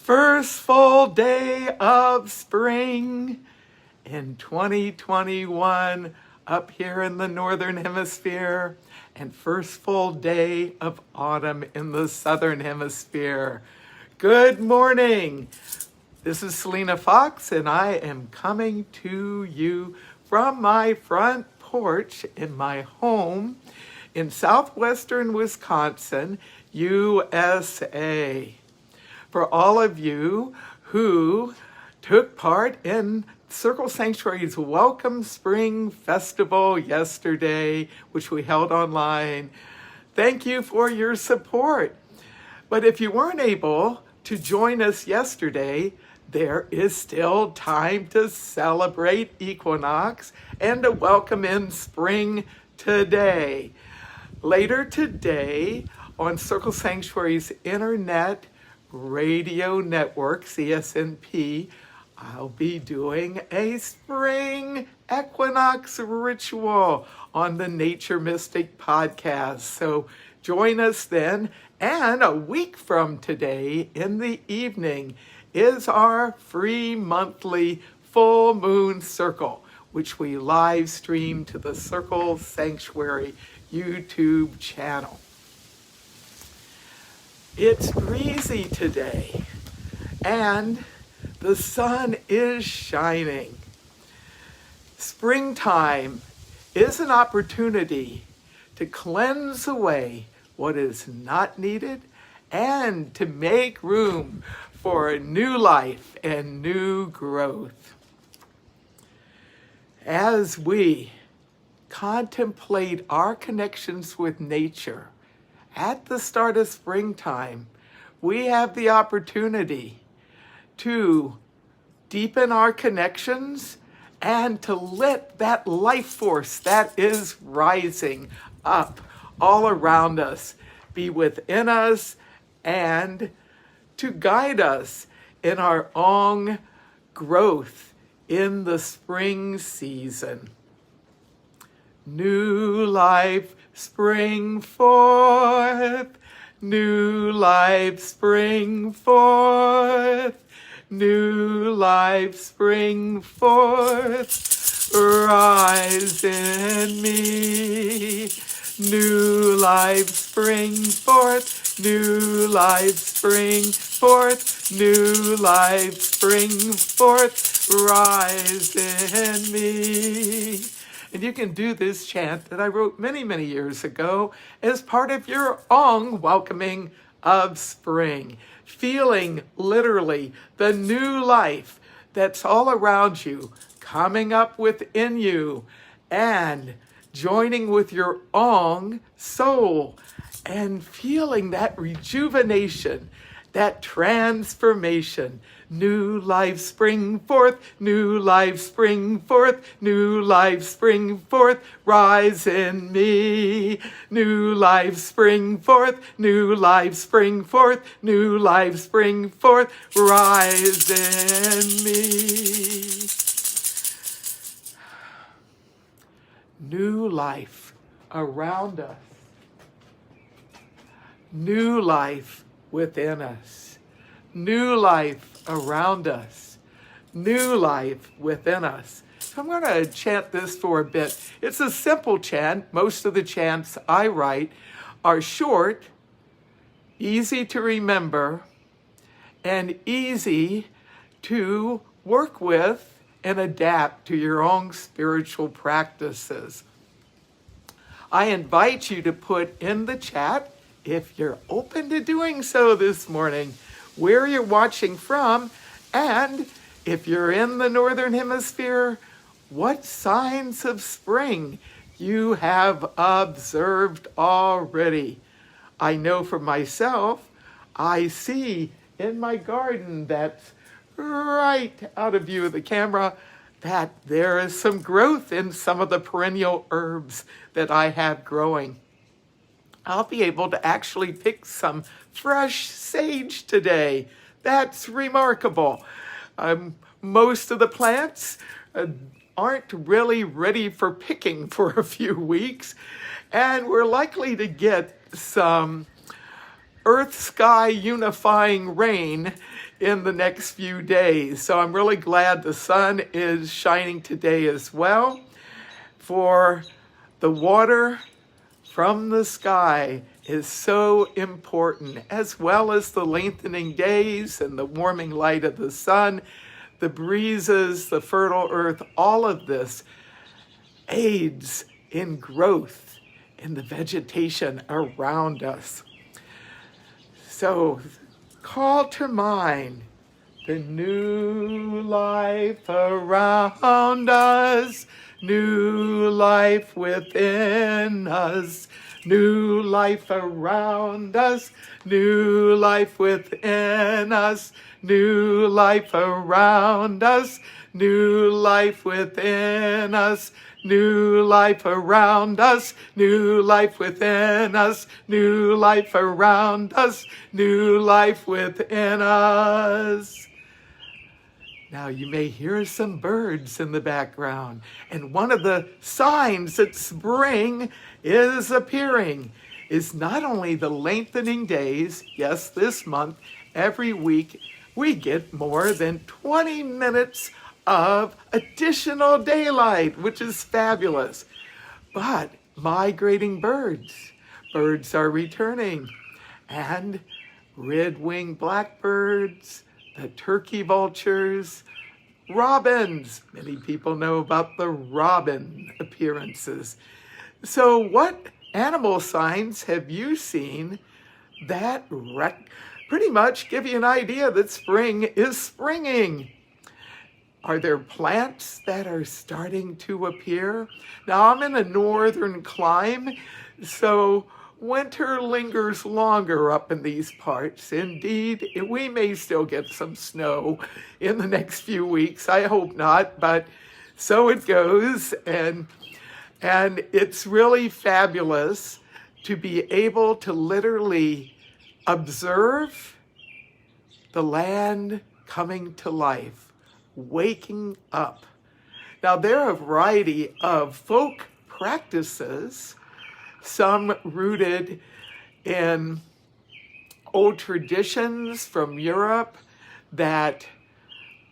First full day of spring in 2021 up here in the Northern Hemisphere, and first full day of autumn in the Southern Hemisphere. Good morning. This is Selena Fox, and I am coming to you from my front porch in my home in southwestern Wisconsin, USA. For all of you who took part in Circle Sanctuary's Welcome Spring Festival yesterday, which we held online, thank you for your support. But if you weren't able to join us yesterday, there is still time to celebrate equinox and to welcome in spring today. Later today on Circle Sanctuary's internet radio network, CSNP, I'll be doing a spring equinox ritual on the Nature Mystic podcast. So join us then. And a week from today in the evening is our free monthly full moon circle, which we live stream to the Circle Sanctuary YouTube channel. It's breezy today, and the sun is shining. Springtime is an opportunity to cleanse away what is not needed and to make room for new life and new growth. As we contemplate our connections with nature, at the start of springtime, we have the opportunity to deepen our connections and to let that life force that is rising up all around us be within us and to guide us in our own growth in the spring season. New life spring forth, new life spring forth, new life spring forth, rise in me. New life spring forth, new life spring forth, new life spring forth, rise in me. And you can do this chant that I wrote many, many years ago as part of your own welcoming of spring. Feeling literally the new life that's all around you, coming up within you, and joining with your own soul and feeling that rejuvenation, that transformation. New life spring forth, new life spring forth, new life spring forth, rise in me. New life spring forth, new life spring forth, new life spring forth, rise in me. New life around us. New life within us. New life around us. New life within us. So I'm going to chant this for a bit. It's a simple chant. Most of the chants I write are short, easy to remember, and easy to work with and adapt to your own spiritual practices. I invite you to put in the chat, if you're open to doing so this morning, where you're watching from, and if you're in the Northern Hemisphere, what signs of spring you have observed already. I know for myself, I see in my garden that's right out of view of the camera that there is some growth in some of the perennial herbs that I have growing. I'll be able to actually pick some fresh sage today. That's remarkable. Most of the plants aren't really ready for picking for a few weeks, and we're likely to get some earth-sky unifying rain in the next few days. So I'm really glad the sun is shining today as well. For the water from the sky is so important, as well as the lengthening days and the warming light of the sun, the breezes, the fertile earth. All of this aids in growth in the vegetation around us. So call to mind the new life around us, new life within us, new life around us, new life within us, new life around us, new life within us, new life around us, new life within us, new life around us, new life within us. Now you may hear some birds in the background, and one of the signs that spring is appearing is not only the lengthening days. Yes, this month, every week, we get more than 20 minutes of additional daylight, which is fabulous. But migrating birds are returning, and red-winged blackbirds, the turkey vultures, robins. Many people know about the robin appearances. So what animal signs have you seen that pretty much give you an idea that spring is springing? Are there plants that are starting to appear? Now, I'm in a northern clime, so winter lingers longer up in these parts. Indeed, we may still get some snow in the next few weeks. I hope not, but so it goes. And it's really fabulous to be able to literally observe the land coming to life, waking up. Now, there are a variety of folk practices, some rooted in old traditions from Europe that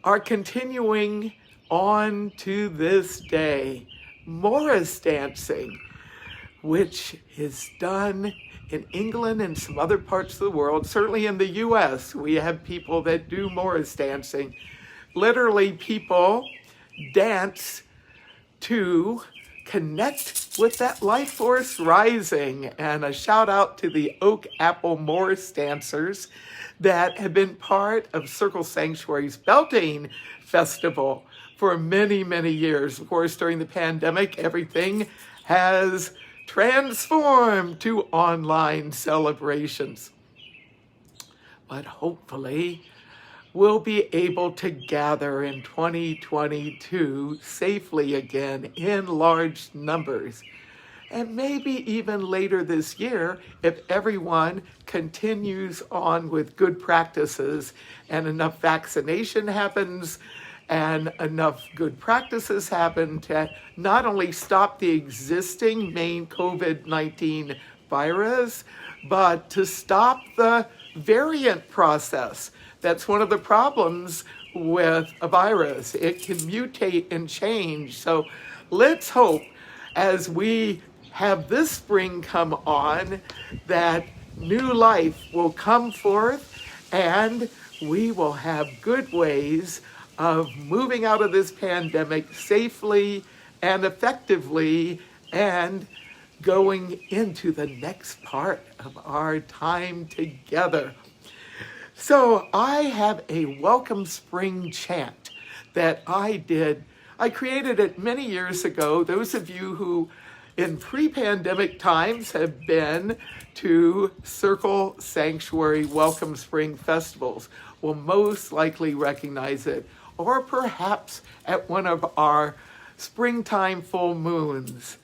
are continuing on to this day. Morris dancing, which is done in England and some other parts of the world. Certainly in the US, we have people that do Morris dancing. Literally, people dance to connect with that life force rising. And a shout out to the Oak Apple Morris dancers that have been part of Circle Sanctuary's Beltane Festival for many, many years. Of course, during the pandemic, everything has transformed to online celebrations. But hopefully, we'll be able to gather in 2022 safely again in large numbers. And maybe even later this year, if everyone continues on with good practices and enough vaccination happens and enough good practices happen to not only stop the existing main COVID-19 virus, but to stop the variant process. That's one of the problems with a virus. It can mutate and change. So let's hope as we have this spring come on that new life will come forth and we will have good ways of moving out of this pandemic safely and effectively and going into the next part of our time together. So I have a welcome spring chant that I created it many years ago. Those of you who in pre-pandemic times have been to Circle Sanctuary Welcome Spring Festivals will most likely recognize it, or perhaps at one of our springtime full moons.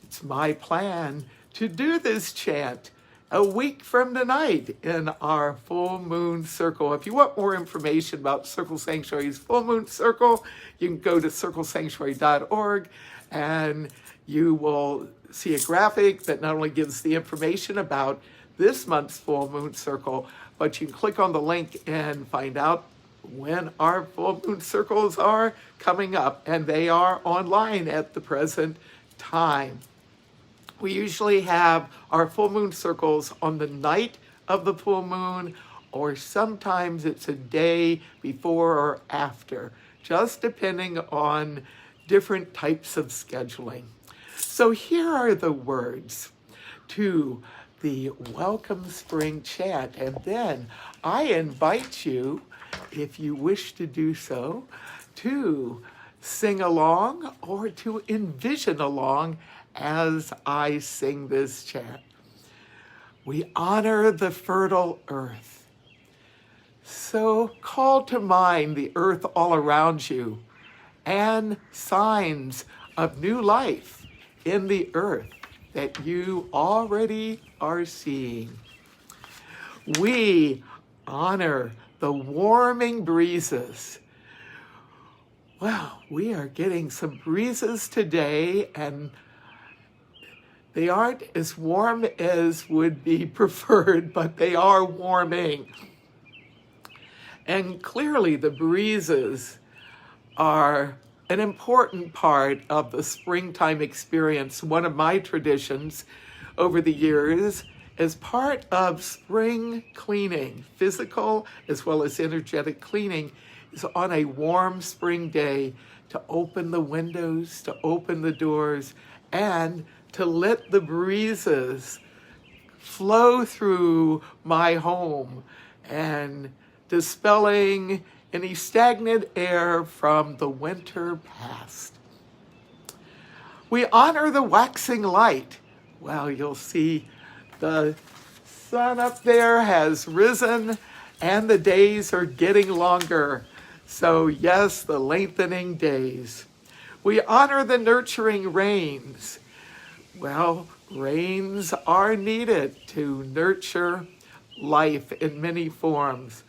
It's my plan to do this chant a week from tonight in our full moon circle. If you want more information about Circle Sanctuary's full moon circle, you can go to circlesanctuary.org and you will see a graphic that not only gives the information about this month's full moon circle, but you can click on the link and find out when our full moon circles are coming up, and they are online at the present time. We usually have our full moon circles on the night of the full moon, or sometimes it's a day before or after, just depending on different types of scheduling. So here are the words to the Welcome Spring Chant, and then I invite you, if you wish to do so, to sing along or to envision along as I sing this chant. We honor the fertile earth. So call to mind the earth all around you and signs of new life in the earth that you already are seeing. We honor the warming breezes. Well, we are getting some breezes today, and they aren't as warm as would be preferred, but they are warming. And clearly the breezes are an important part of the springtime experience. One of my traditions over the years as part of spring cleaning, physical as well as energetic cleaning, is on a warm spring day to open the windows, to open the doors, and to let the breezes flow through my home and dispelling any stagnant air from the winter past. We honor the waxing light. Well, you'll see the sun up there has risen and the days are getting longer. So yes, the lengthening days. We honor the nurturing rains. Well, rains are needed to nurture life in many forms.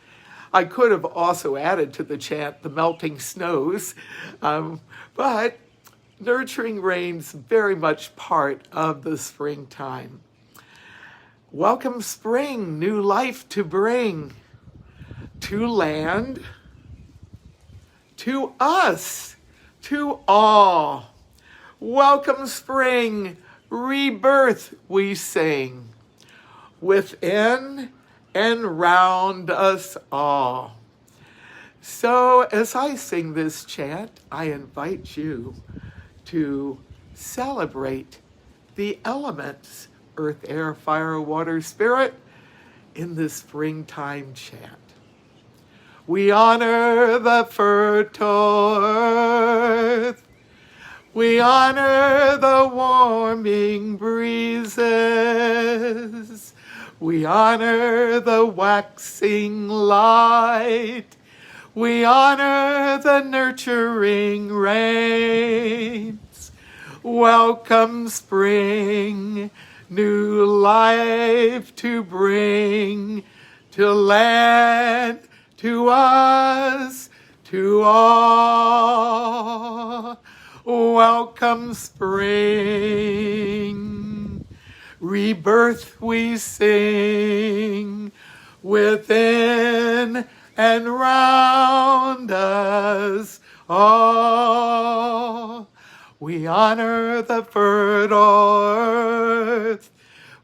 I could have also added to the chant the melting snows, but nurturing rains very much part of the springtime. Welcome spring, new life to bring to land, to us, to all. Welcome spring, rebirth we sing, within and round us all. So as I sing this chant, I invite you to celebrate the elements, earth, air, fire, water, spirit, in the springtime chant. We honor the fertile earth. We honor the warming breezes. We honor the waxing light. We honor the nurturing rains. Welcome spring, new life to bring, to land, to us, to all. Welcome spring, rebirth we sing, within and round us all. We honor the fertile earth.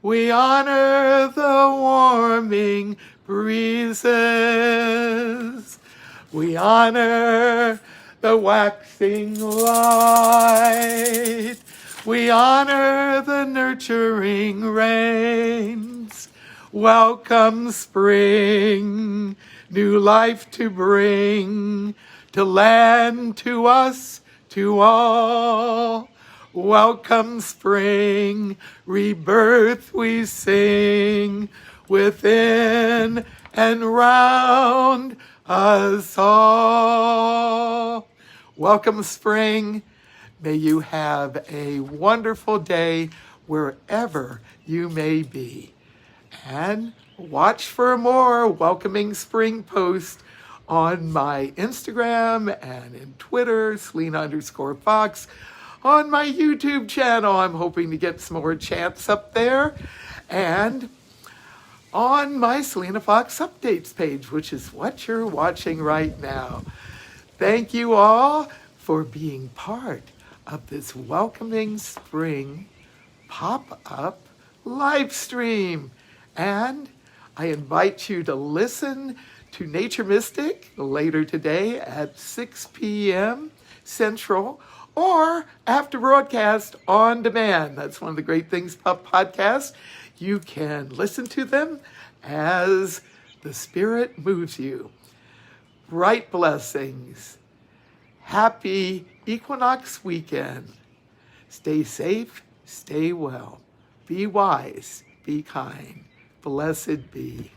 We honor the warming breezes. We honor the waxing light. We honor the nurturing rains. Welcome spring, new life to bring, to land, to us, to all. Welcome spring, rebirth we sing, within and round us all. Welcome spring. May you have a wonderful day wherever you may be. And watch for more welcoming spring posts on my Instagram and in Twitter, Selena_Fox. On my YouTube channel, I'm hoping to get some more chants up there. And on my Selena Fox Updates page, which is what you're watching right now. Thank you all for being part of this welcoming spring pop-up live stream. And I invite you to listen to Nature Mystic later today at 6 p.m. Central, or after broadcast on demand. That's one of the great things about podcasts. You can listen to them as the Spirit moves you. Bright blessings. Happy equinox weekend. Stay safe, stay well. Be wise, be kind. Blessed be.